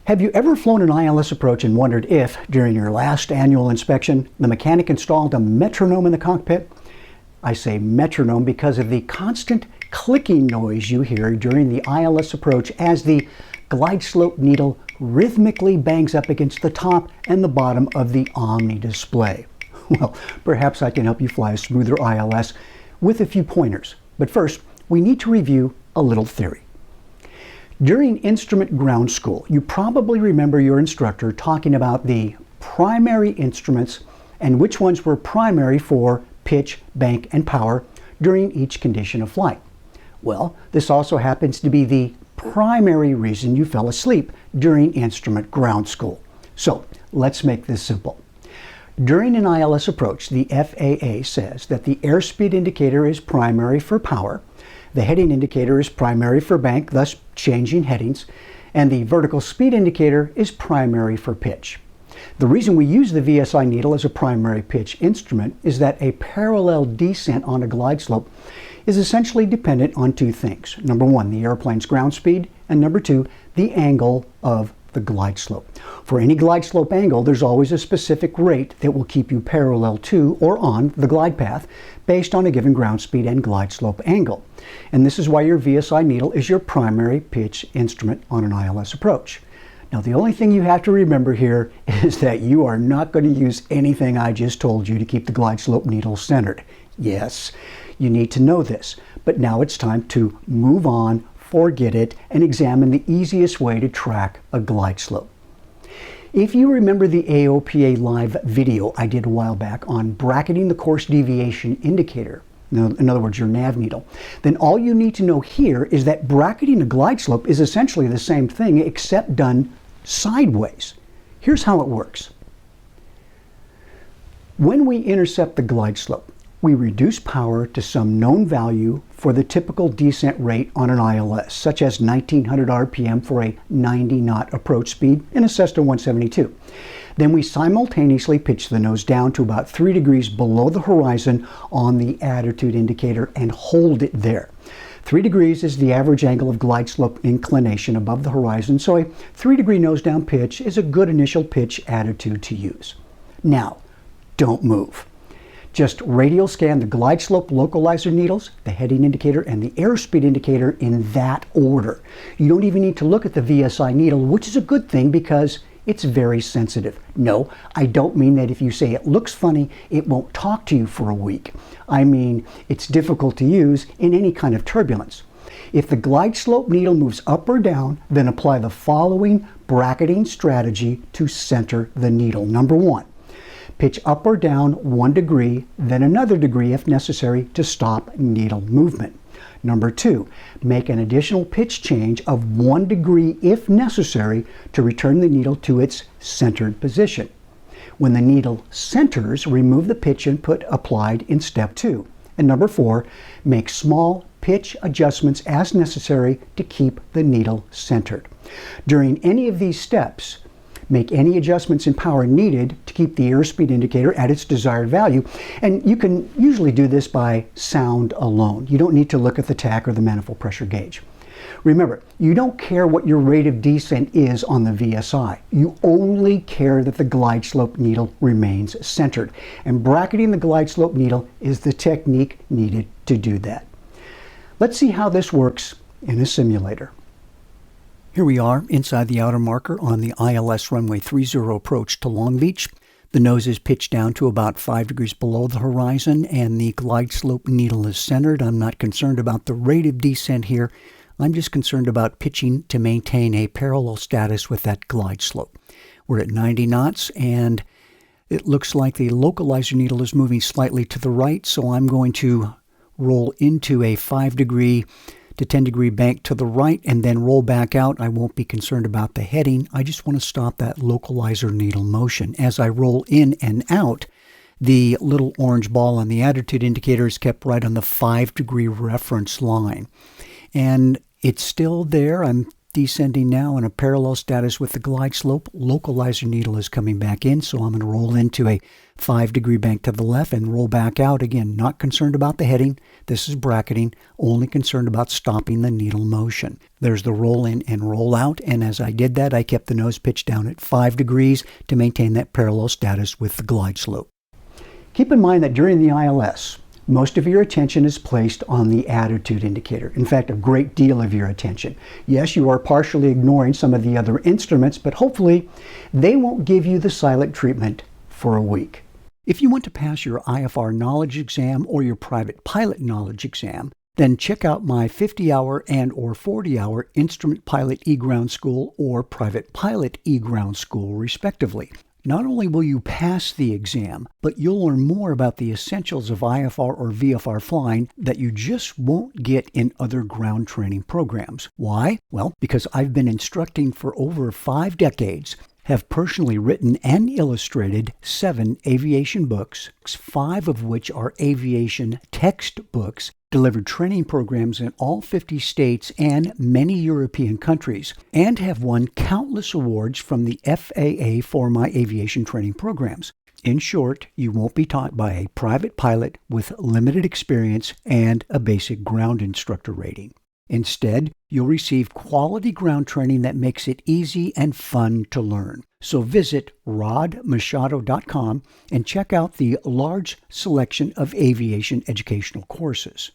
Have you ever flown an ILS approach and wondered if, during your last annual inspection, the mechanic installed a metronome in the cockpit? I say metronome because of the constant clicking noise you hear during the ILS approach as the Glideslope needle rhythmically bangs up against the top and the bottom of the Omni display. Well, perhaps I can help you fly a smoother ILS with a few pointers. But first, we need to review a little theory. During instrument ground school, you probably remember your instructor talking about the primary instruments and which ones were primary for pitch, bank, and power during each condition of flight. Well, this also happens to be the primary reason you fell asleep during instrument ground school. So let's make this simple. During an ILS approach, the FAA says that the airspeed indicator is primary for power, the heading indicator is primary for bank, thus changing headings, and the vertical speed indicator is primary for pitch. The reason we use the VSI needle as a primary pitch instrument is that a parallel descent on a glide slope is essentially dependent on two things. Number one, the airplane's ground speed, and number two, the angle of the glide slope. For any glide slope angle, there's always a specific rate that will keep you parallel to or on the glide path based on a given ground speed and glide slope angle. And this is why your VSI needle is your primary pitch instrument on an ILS approach. Now, the only thing you have to remember here is that you are not going to use anything I just told you to keep the glide slope needle centered. Yes, you need to know this, but now it's time to move on, forget it, and examine the easiest way to track a glide slope. If you remember the AOPA live video I did a while back on bracketing the course deviation indicator, in other words, your nav needle, then all you need to know here is that bracketing a glide slope is essentially the same thing except done sideways. Here's how it works. When we intercept the glide slope, we reduce power to some known value for the typical descent rate on an ILS, such as 1900 RPM for a 90-knot approach speed in a Cessna 172. Then we simultaneously pitch the nose down to about 3 degrees below the horizon on the attitude indicator and hold it there. 3 degrees is the average angle of glide slope inclination above the horizon, so a 3-degree nose down pitch is a good initial pitch attitude to use. Now, don't move. Just radial scan the glide slope localizer needles, the heading indicator, and the airspeed indicator in that order. You don't even need to look at the VSI needle, which is a good thing because it's very sensitive. No, I don't mean that if you say it looks funny, it won't talk to you for a week. I mean, it's difficult to use in any kind of turbulence. If the glide slope needle moves up or down, then apply the following bracketing strategy to center the needle. Number one, pitch up or down 1 degree, then another degree if necessary to stop needle movement. Number two, make an additional pitch change of 1 degree if necessary to return the needle to its centered position. When the needle centers, remove the pitch input applied in step 2. And number 4, make small pitch adjustments as necessary to keep the needle centered. During any of these steps, make any adjustments in power needed to keep the airspeed indicator at its desired value. And you can usually do this by sound alone. You don't need to look at the tach or the manifold pressure gauge. Remember, you don't care what your rate of descent is on the VSI. You only care that the glide slope needle remains centered. And bracketing the glide slope needle is the technique needed to do that. Let's see how this works in a simulator. Here we are inside the outer marker on the ILS runway 30 approach to Long Beach. The nose is pitched down to about 5 degrees below the horizon and the glide slope needle is centered. I'm not concerned about the rate of descent here. I'm just concerned about pitching to maintain a parallel status with that glide slope. We're at 90 knots and it looks like the localizer needle is moving slightly to the right, so I'm going to roll into a 5 degree to 10 degree bank to the right and then roll back out. I won't be concerned about the heading. I just want to stop that localizer needle motion. As I roll in and out, the little orange ball on the attitude indicator is kept right on the 5 degree reference line. And it's still there. I'm descending now in a parallel status with the glide slope. Localizer needle is coming back in, so I'm going to roll into a 5-degree bank to the left and roll back out. Again, not concerned about the heading. This is bracketing, only concerned about stopping the needle motion. There's the roll in and roll out, and as I did that, I kept the nose pitch down at 5 degrees to maintain that parallel status with the glide slope. Keep in mind that during the ILS, most of your attention is placed on the attitude indicator. In fact, a great deal of your attention. Yes, you are partially ignoring some of the other instruments, but hopefully they won't give you the silent treatment for a week. If you want to pass your IFR knowledge exam or your private pilot knowledge exam, then check out my 50-hour and or 40-hour Instrument Pilot eGround School or Private Pilot eGround School, respectively. Not only will you pass the exam, but you'll learn more about the essentials of IFR or VFR flying that you just won't get in other ground training programs. Why? Well, because I've been instructing for over 5 decades, have personally written and illustrated 7 aviation books, 5 of which are aviation textbooks, delivered training programs in all 50 states and many European countries, and have won countless awards from the FAA for my aviation training programs. In short, you won't be taught by a private pilot with limited experience and a basic ground instructor rating. Instead, you'll receive quality ground training that makes it easy and fun to learn. So visit rodmachado.com and check out the large selection of aviation educational courses.